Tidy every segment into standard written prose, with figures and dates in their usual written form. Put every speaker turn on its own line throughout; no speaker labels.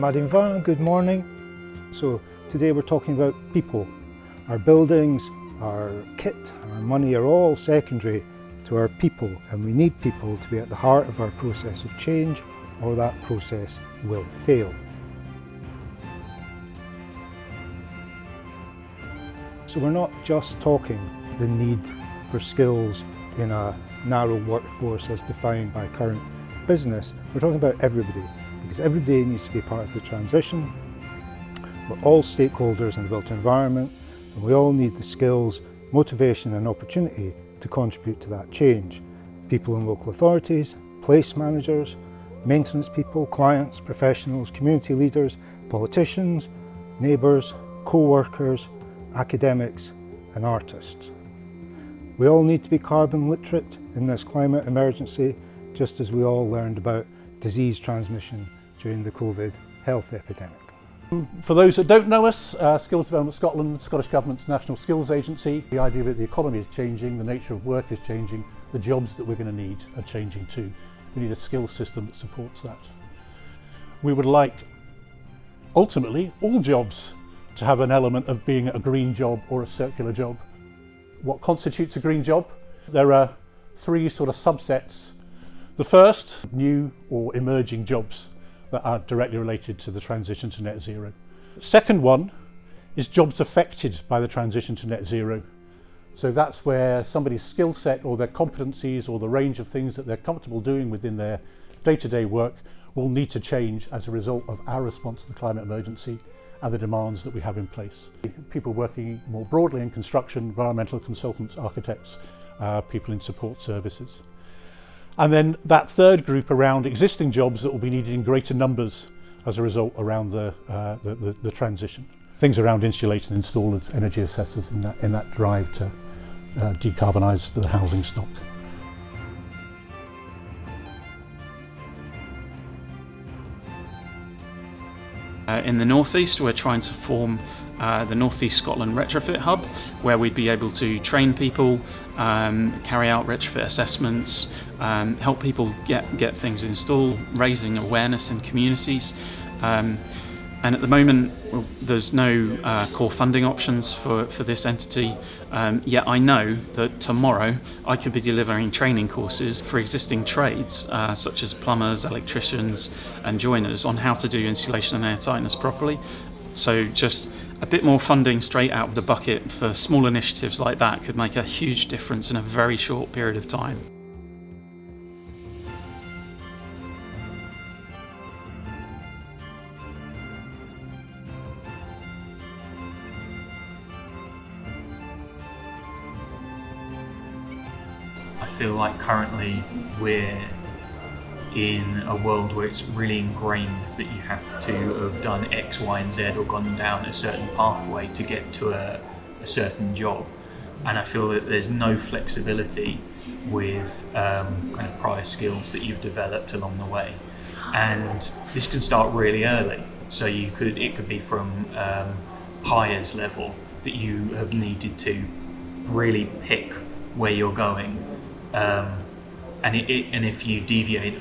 Madinva, good morning. So today we're talking about people. Our buildings, our kit, our money are all secondary to our people, and we need people to be at the heart of our process of change, or that process will fail. So we're not just talking the need for skills in a narrow workforce as defined by current business. We're talking about everybody, because everybody needs to be part of the transition. We're all stakeholders in the built environment, and we all need the skills, motivation and opportunity to contribute to that change. People in local authorities, place managers, maintenance people, clients, professionals, community leaders, politicians, neighbours, co-workers, academics and artists. We all need to be carbon literate in this climate emergency, just as we all learned about disease transmission during the COVID health epidemic.
For those that don't know us, Skills Development Scotland, Scottish Government's National Skills Agency, the idea that the economy is changing, the nature of work is changing, the jobs that we're going to need are changing too. We need a skills system that supports that. We would like, ultimately, all jobs to have an element of being a green job or a circular job. What constitutes a green job? There are three sort of subsets. The first, new or emerging jobs that are directly related to the transition to net zero. Second one is jobs affected by the transition to net zero. So that's where somebody's skill set or their competencies or the range of things that they're comfortable doing within their day-to-day work will need to change as a result of our response to the climate emergency and the demands that we have in place. People working more broadly in construction, environmental consultants, architects, people in support services. And then that third group around existing jobs that will be needed in greater numbers as a result around the transition. Things around insulation installers, energy assessors in that drive to decarbonise the housing stock.
In the North East, we're trying to form the North East Scotland Retrofit Hub, where we'd be able to train people, carry out retrofit assessments, help people get things installed, raising awareness in communities. And at the moment, there's no core funding options for this entity, yet I know that tomorrow I could be delivering training courses for existing trades, such as plumbers, electricians and joiners, on how to do insulation and airtightness properly. So just a bit more funding straight out of the bucket for small initiatives like that could make a huge difference in a very short period of time.
I feel like currently we're in a world where it's really ingrained that you have to have done X, Y and Z or gone down a certain pathway to get to a certain job. And I feel that there's no flexibility with kind of prior skills that you've developed along the way. And this can start really early. So it could be from hires level that you have needed to really pick where you're going. And if you deviate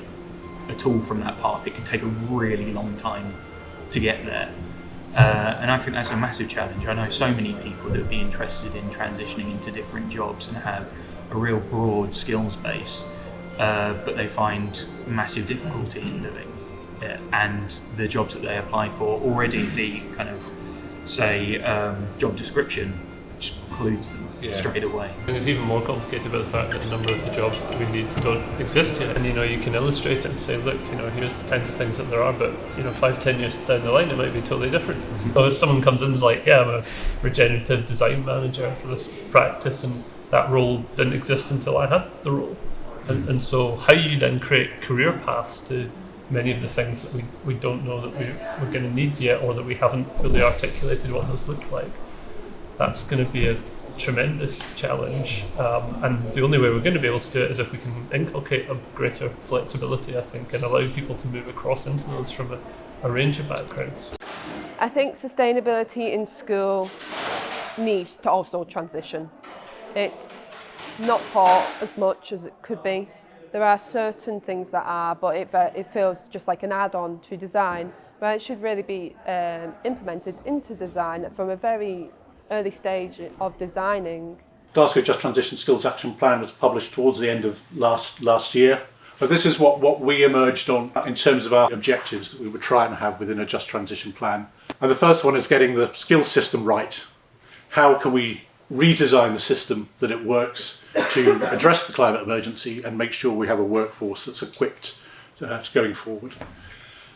at all from that path, it can take a really long time to get there. And I think that's a massive challenge. I know so many people that would be interested in transitioning into different jobs and have a real broad skills base, but they find massive difficulty in doing it. And the jobs that they apply for, already the kind of, say, job description just precludes them straight away.
And it's even more complicated by the fact that a number of the jobs that we need don't exist yet. And you can illustrate it and say, look, here's the kinds of things that there are, but 5-10 years down the line it might be totally different. So if someone comes in and is like, I'm a regenerative design manager for this practice, and that role didn't exist until I had the role. And so how you then create career paths to many of the things that we don't know that we're going to need yet, or that we haven't fully articulated what those look like, that's going to be a tremendous challenge, and the only way we're going to be able to do it is if we can inculcate a greater flexibility, I think, and allow people to move across into those from a range of backgrounds.
I think sustainability in school needs to also transition. It's not taught as much as it could be. There are certain things that are, but it feels just like an add-on to design, But it should really be implemented into design from a very early stage of designing.
Glasgow Just Transition Skills Action Plan was published towards the end of last year. But this is what we emerged on in terms of our objectives that we were trying to have within a Just Transition Plan. And the first one is getting the skills system right. How can we redesign the system that it works to address the climate emergency and make sure we have a workforce that's equipped going forward?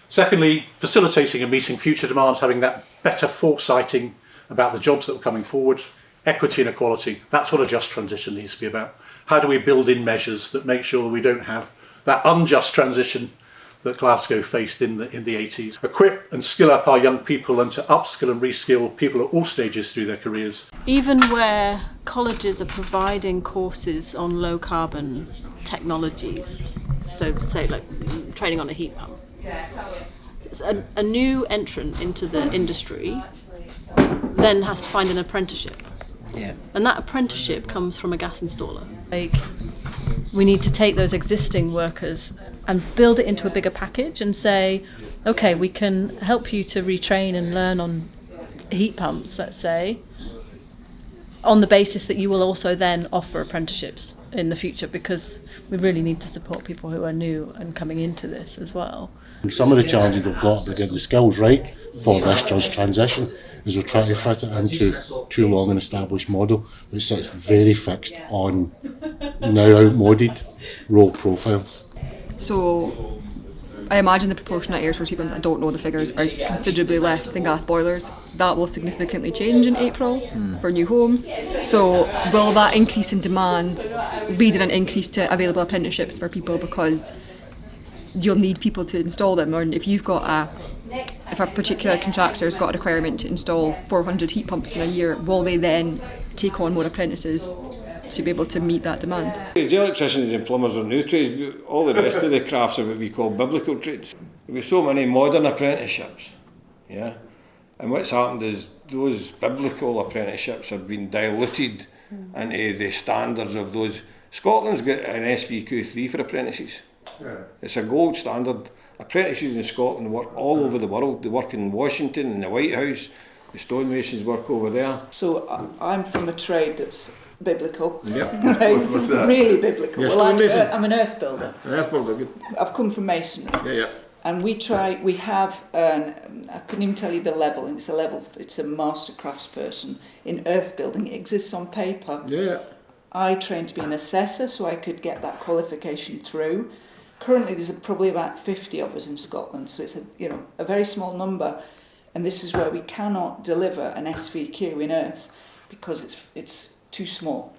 Secondly, facilitating and meeting future demands, having that better foresighting about the jobs that are coming forward. Equity and equality, that's what a just transition needs to be about. How do we build in measures that make sure that we don't have that unjust transition that Glasgow faced in the 80s? Equip and skill up our young people and to upskill and reskill people at all stages through their careers.
Even where colleges are providing courses on low carbon technologies, so say like training on a heat pump, a new entrant into the industry then has to find an apprenticeship.
Yeah.
And that apprenticeship comes from a gas installer. Like, we need to take those existing workers and build it into a bigger package and say, okay, we can help you to retrain and learn on heat pumps, let's say, on the basis that you will also then offer apprenticeships in the future, because we really need to support people who are new and coming into this as well.
Some of the challenges we've got to get the skills right for this just transition is we're trying to fit it into too long an established model which sits very fixed on now outmoded role profiles.
So I imagine the proportion of air source heat pumps, I don't know the figures, is considerably less than gas boilers. That will significantly change in April for new homes. So will that increase in demand lead in an increase to available apprenticeships for people, because you'll need people to install them? Or if you've got if a particular contractor's got a requirement to install 400 heat pumps in a year, will they then take on more apprentices to be able to meet that demand?
The electricians and plumbers are new trades, but all the rest of the crafts are what we call biblical trades. We've so many modern apprenticeships, yeah, and what's happened is those biblical apprenticeships have been diluted into the standards of those. Scotland's got an SVQ3 for apprentices. Yeah. It's a gold standard. Apprentices in Scotland work all over the world. They work in Washington, in the White House. The stonemasons work over there.
So I'm from a trade that's biblical.
Yep.
Right?
What's that?
Really biblical.
You're
Well,
stonemason?
I'm an earth builder.
An earth builder, good.
I've come from masonry.
Yeah.
And we have, I couldn't even tell you the level, and it's a master craftsperson in earth building. It exists on paper.
Yeah.
I trained to be an assessor, so I could get that qualification through. Currently, there's probably about 50 of us in Scotland, so it's a very small number, and this is where we cannot deliver an SVQ in earth because it's too small.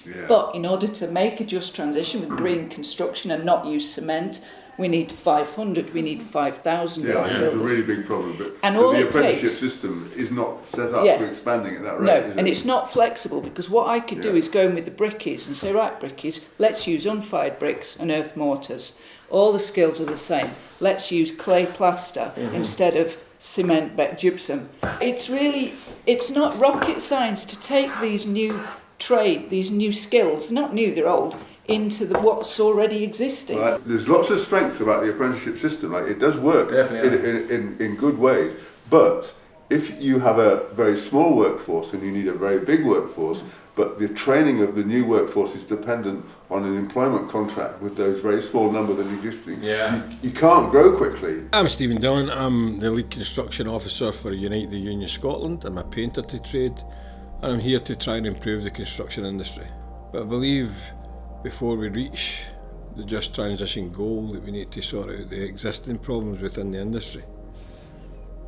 Yeah. But in order to make a just transition with green construction and not use cement, we need 500, we need 5,000 builders.
It's a really big problem, but
and
the apprenticeship system is not set up for expanding at that rate.
No, and it's not flexible, because what I could do is go in with the brickies and say, right, brickies, let's use unfired bricks and earth mortars. All the skills are the same. Let's use clay plaster instead of cement gypsum. It's not rocket science to take these new skills, not new, they're old, into what's already existing.
Right. There's lots of strengths about the apprenticeship system. Like, it does work in good ways, but if you have a very small workforce and you need a very big workforce, but the training of the new workforce is dependent on an employment contract with those very small number that are existing, you can't grow quickly.
I'm Stevie Dillon. I'm the lead construction officer for UNITE, the Union Scotland. I'm a painter to trade, and I'm here to try and improve the construction industry. But I believe before we reach the just transition goal that we need to sort out the existing problems within the industry.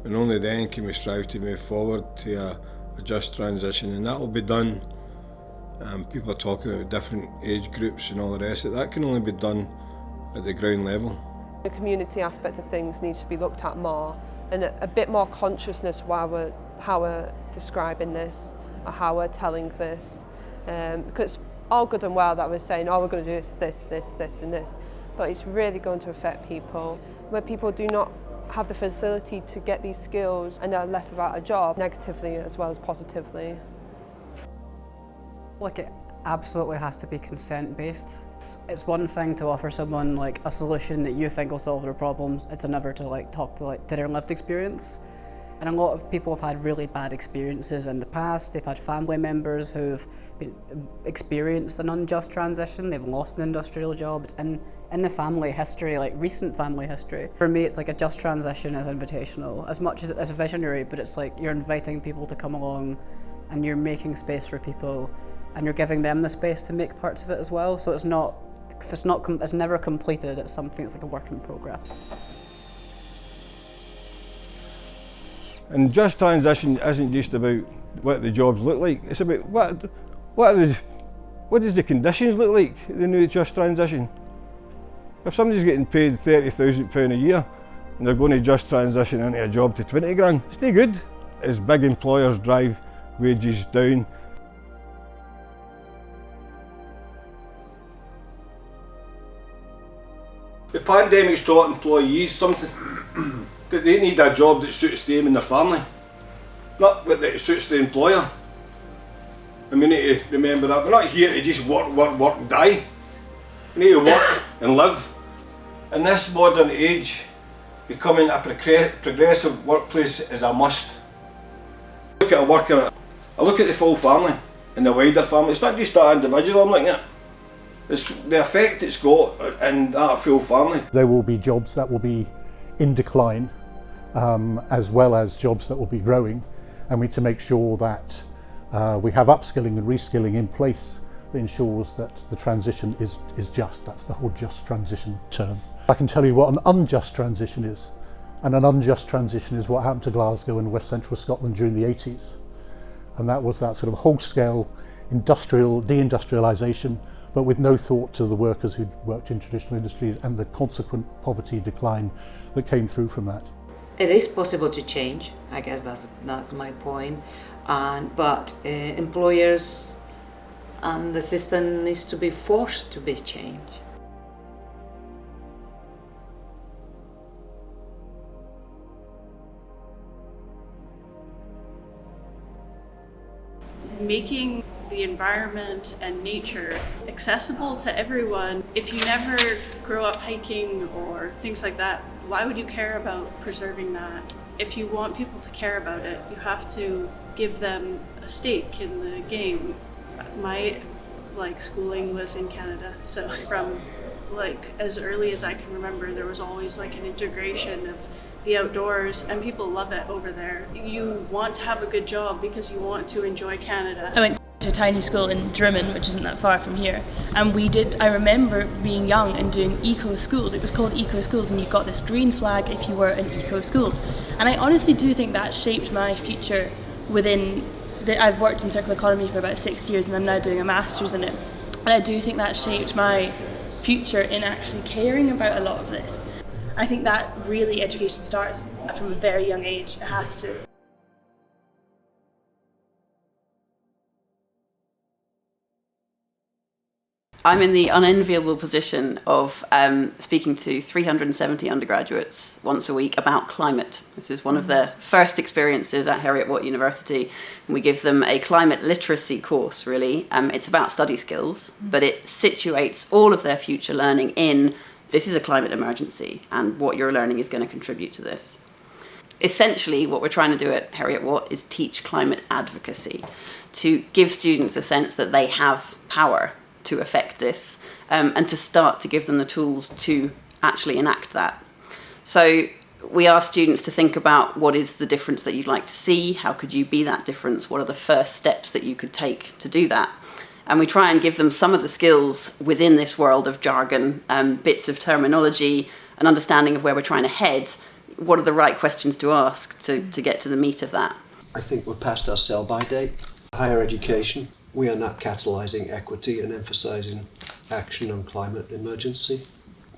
And only then can we strive to move forward to a just transition, and that will be done. People are talking about different age groups and all the rest of it. That can only be done at the ground level.
The community aspect of things needs to be looked at more, and a bit more consciousness how we're describing this or how we're telling this. Because all good and well that we're saying, we're going to do this and this, but it's really going to affect people. Where people do not have the facility to get these skills and are left without a job, negatively as well as positively.
Look,
absolutely has to be consent based. It's one thing to offer someone like a solution that you think will solve their problems. It's another to like talk to their lived experience. And a lot of people have had really bad experiences in the past. They've had family members who've experienced an unjust transition. They've lost an industrial job. It's in the family history, like recent family history. For me, it's like a just transition is invitational, as much as it's visionary, but it's like you're inviting people to come along and you're making space for people and you're giving them the space to make parts of it as well. So it's never completed, it's something that's like a work in progress.
And just transition isn't just about what the jobs look like, it's about what does the conditions look like, the new just transition. If somebody's getting paid £30,000 a year and they're going to just transition into a job to 20 grand, it's no good. As big employers drive wages down.
The pandemic's taught employees something, that they need a job that suits them and their family, not that suits the employer. And we need to remember that we're not here to just work and die. We need to work and live. In this modern age, becoming a progressive workplace is a must. I look at a worker, I look at the full family and the wider family. It's not just that individual I'm looking at. It's the effect it's got in that full family.
There will be jobs that will be in decline, as well as jobs that will be growing, and we need to make sure that we have upskilling and reskilling in place that ensures that the transition is just. That's the whole just transition term. I can tell you what an unjust transition is, and an unjust transition is what happened to Glasgow and West Central Scotland during the 80s, and that was that sort of whole-scale deindustrialisation, but with no thought to the workers who'd worked in traditional industries and the consequent poverty decline that came through from that.
It is possible to change, I guess that's my point, but employers and the system needs to be forced to be changed.
Making the environment and nature accessible to everyone. If you never grow up hiking or things like that, why would you care about preserving that? If you want people to care about it, you have to give them a stake in the game. My schooling was in Canada, so from as early as I can remember, there was always an integration of the outdoors, and people love it over there. You want to have a good job because you want to enjoy Canada.
I went to a tiny school in Drimmen, which isn't that far from here, and I remember being young and doing eco schools. It was called eco schools, and you got this green flag if you were an eco school. And I honestly do think that shaped my future I've worked in circular economy for about 6 years, and I'm now doing a master's in it. And I do think that shaped my future in actually caring about a lot of this. I think that really education starts from a very young age. It has to.
I'm in the unenviable position of speaking to 370 undergraduates once a week about climate. This is one of their first experiences at Heriot University, and we give them a climate literacy course, really. It's about study skills, but it situates all of their future learning in this is a climate emergency, and what you're learning is going to contribute to this. Essentially, what we're trying to do at Heriot is teach climate advocacy, to give students a sense that they have power to affect this, and to start to give them the tools to actually enact that. So we ask students to think about what is the difference that you'd like to see, how could you be that difference, what are the first steps that you could take to do that. And we try and give them some of the skills within this world of jargon, bits of terminology, an understanding of where we're trying to head. What are the right questions to ask to get to the meat of that?
I think we're past our sell-by date. Higher education, we are not catalysing equity and emphasising action on climate emergency.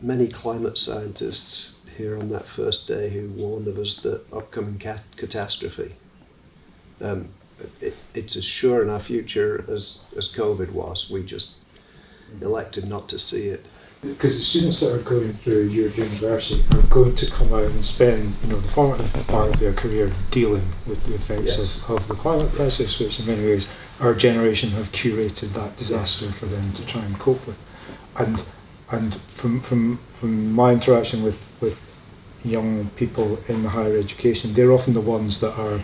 Many climate scientists here on that first day who warned of us the upcoming catastrophe. It's as sure in our future as COVID was. We just elected not to see it.
Because the students that are going through your university are going to come out and spend, the formative part of their career dealing with the effects of the climate crisis, which in many ways our generation have curated that disaster for them to try and cope with. And from my interaction with young people in the higher education, they're often the ones that are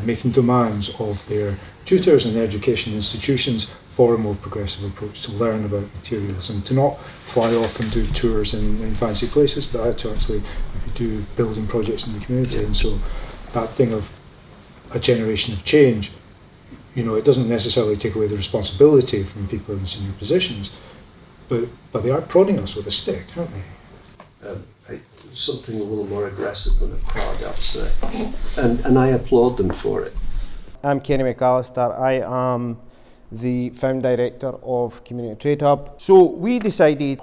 making demands of their tutors and education institutions for a more progressive approach to learn about materials and to not fly off and do tours in fancy places, but to actually do building projects in the community. And so that thing of a generation of change, it doesn't necessarily take away the responsibility from people in senior positions, but they are prodding us with a stick, aren't they?
Something a little more aggressive than a prod, I'd say. And I applaud them for it.
I'm Kenny McAllister. I am the Found Director of Community Trade Hub. So we decided,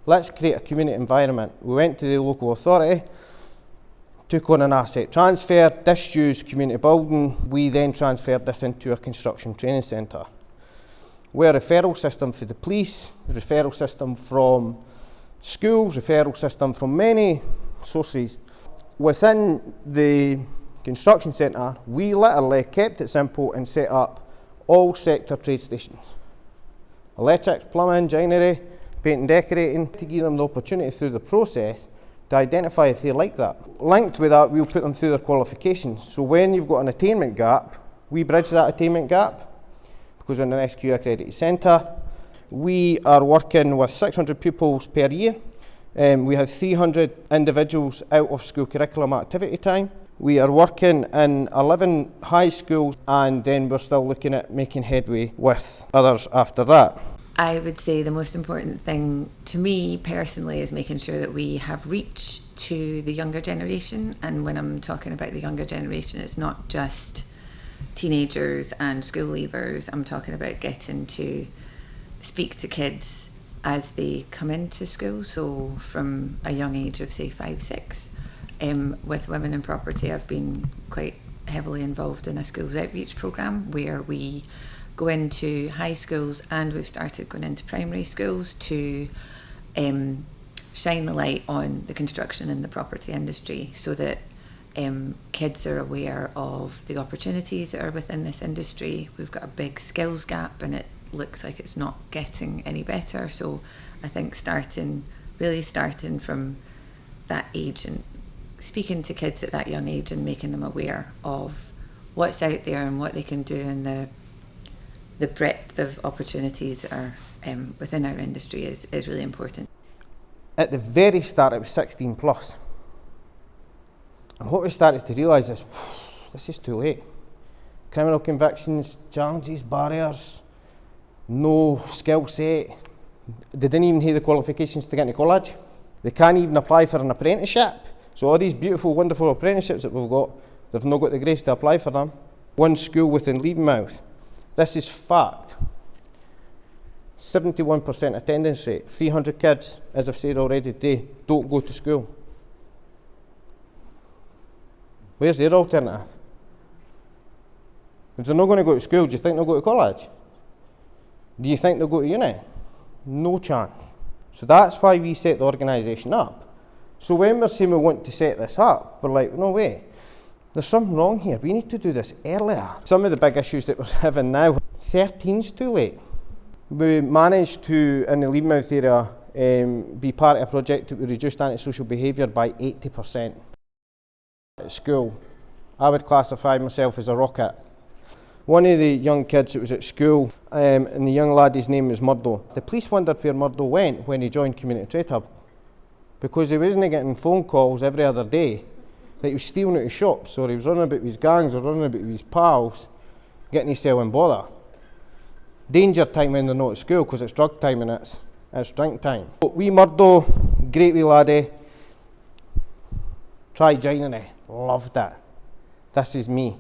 let's create a community environment. We went to the local authority, took on an asset transfer, disused community building. We then transferred this into a construction training centre. We're a referral system for the police, a referral system from schools, referral system from many sources. Within the construction centre, we literally kept it simple and set up all sector trade stations. Electrics, plumbing, joinery, paint and decorating, to give them the opportunity through the process to identify if they like that. Linked with that, we'll put them through their qualifications. So when you've got an attainment gap, we bridge that attainment gap because we're an SQ accredited centre. We are working with 600 pupils per year. We have 300 individuals out of school curriculum activity time. We are working in 11 high schools, and then we're still looking at making headway with others after that.
I would say the most important thing to me personally is making sure that we have reach to the younger generation. And when I'm talking about the younger generation, it's not just teenagers and school leavers. I'm talking about getting to speak to kids as they come into school, so from a young age of say 5, 6. With Women in Property, I've been quite heavily involved in a schools outreach programme where we go into high schools, and we've started going into primary schools to shine the light on the construction and the property industry so that kids are aware of the opportunities that are within this industry. We've got a big skills gap and it looks like it's not getting any better, so I think really starting from that age and speaking to kids at that young age and making them aware of what's out there and what they can do and the breadth of opportunities that are within our industry is really important.
At the very start, it was 16 plus. And what we started to realise is, this is too late. Criminal convictions, challenges, barriers, no skill set. They didn't even have the qualifications to get into college. They can't even apply for an apprenticeship. So all these beautiful, wonderful apprenticeships that we've got, they've not got the grace to apply for them. One school within Leavenmouth, this is fact, 71% attendance rate, 300 kids, as I've said already today, don't go to school. Where's their alternative? If they're not going to go to school, do you think they'll go to college? Do you think they'll go to uni? No chance. So that's why we set the organisation up. So when we're saying we want to set this up, we're like, no way, there's something wrong here. We need to do this earlier. Some of the big issues that we're having now, 13's too late. We managed to, in the Leavenmouth area, be part of a project that would reduce antisocial behaviour by 80%. At school, I would classify myself as a rocket. One of the young kids that was at school, and the young laddie's name was Murdo. The police wondered where Murdo went when he joined Community Trade Hub, because he wasn't getting phone calls every other day that he was stealing out of shops, or he was running about with his gangs, or running about with his pals, getting himself in bother. Danger time when they're not at school, because it's drug time and it's drink time. But wee Murdo, great wee laddie, tried joining it, loved it. This is me.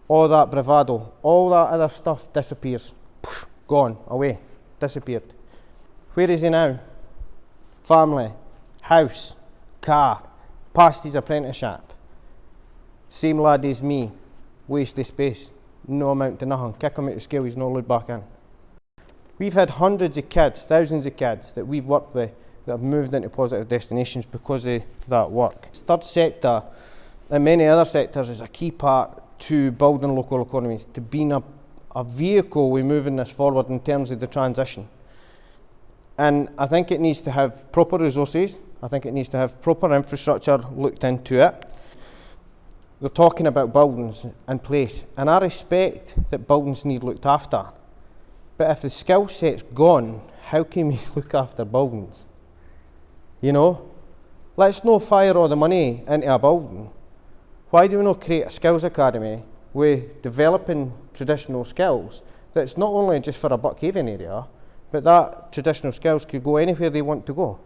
All that bravado, all that other stuff disappears. Poof, gone, away, disappeared. Where is he now? Family, house, car, passed his apprenticeship. Same lad as me, waste of space, no amount to nothing. Kick him out of school, he's not allowed back in. We've had hundreds of kids, thousands of kids that we've worked with that have moved into positive destinations because of that work. Third sector, and many other sectors, is a key part to building local economies, to being a vehicle with moving this forward in terms of the transition. And I think it needs to have proper resources, I think it needs to have proper infrastructure looked into it. They're talking about buildings in place, and I respect that buildings need looked after. But if the skill set's gone, how can we look after buildings? You know? Let's not fire all the money into a building. Why do we not create a skills academy with developing traditional skills that's not only just for a Buckhaven area, but that traditional skills could go anywhere they want to go?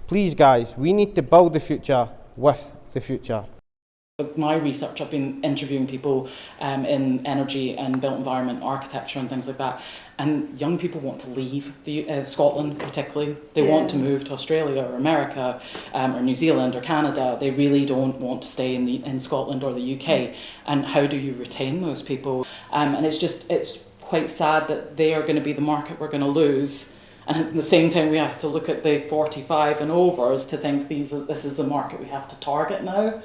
Please guys, we need to build the future with the future.
With my research, I've been interviewing people in energy and built environment, architecture and things like that, and young people want to leave Scotland particularly. They want to move to Australia or America or New Zealand or Canada. They really don't want to stay in Scotland or the UK. And how do you retain those people? And it's quite sad that they are going to be the market we're going to lose. And at the same time, we have to look at the 45 and overs to think this is the market we have to target now.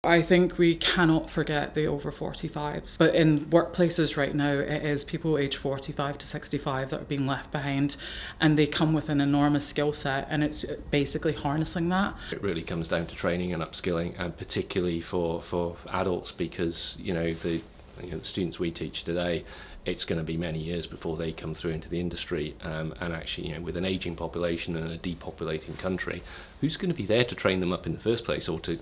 I think we cannot forget the over 45s. But in workplaces right now, it is people aged 45 to 65 that are being left behind, and they come with an enormous skill set, and it's basically harnessing that.
It really comes down to training and upskilling, and particularly for adults, because the students we teach today, it's going to be many years before they come through into the industry, and actually, with an aging population and a depopulating country, who's going to be there to train them up in the first place, or to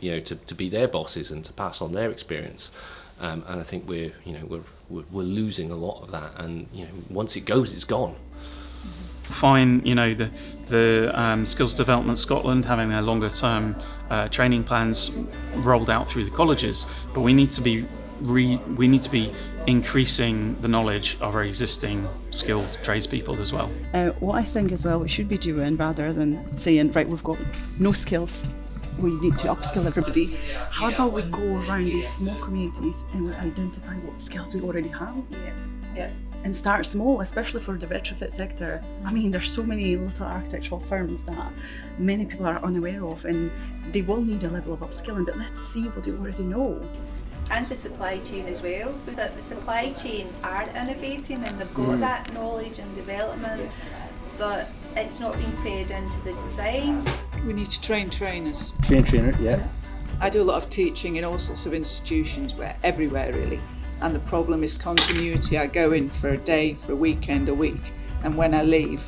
be their bosses and to pass on their experience? And I think we're losing a lot of that, and once it goes, it's gone.
Fine, the Skills Development Scotland having their longer term training plans rolled out through the colleges, but we need to be increasing the knowledge of our existing skilled tradespeople as well.
What I think as well we should be doing, rather than saying, right, we've got no skills, we need to upskill everybody, how about we go around these small communities and we identify what skills we already have?
Yeah.
And start small, especially for the retrofit sector. I mean, there's so many little architectural firms that many people are unaware of, and they will need a level of upskilling, but let's see what they already know.
And the supply chain as well, that the supply chain are innovating and they've got that knowledge and development, but it's not being fed into the design.
We need to train trainers.
Trainer, yeah.
I do a lot of teaching in all sorts of institutions, everywhere really, and the problem is continuity. I go in for a day, for a weekend, a week, and when I leave,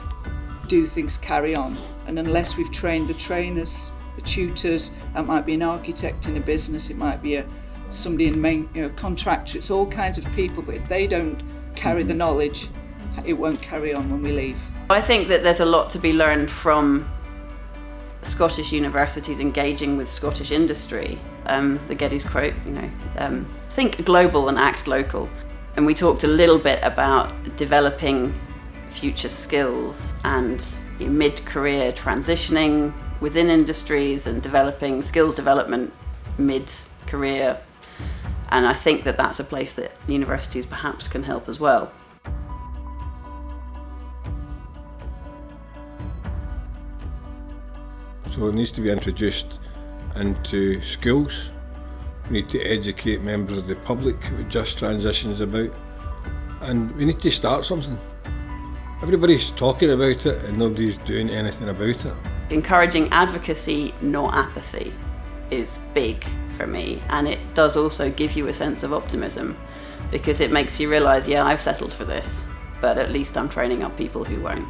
do things carry on? And unless we've trained the trainers, the tutors, that might be an architect in a business, it might be somebody in contractor, it's all kinds of people, but if they don't carry the knowledge, it won't carry on when we leave.
I think that there's a lot to be learned from Scottish universities engaging with Scottish industry. The Geddes quote, think global and act local. And we talked a little bit about developing future skills and mid-career transitioning within industries and developing skills development mid-career. And I think that that's a place that universities perhaps can help as well.
So it needs to be introduced into schools. We need to educate members of the public what just transition is about. And we need to start something. Everybody's talking about it and nobody's doing anything about it.
Encouraging advocacy, not apathy, is big for me, and it does also give you a sense of optimism, because it makes you realise, yeah, I've settled for this, but at least I'm training up people who won't.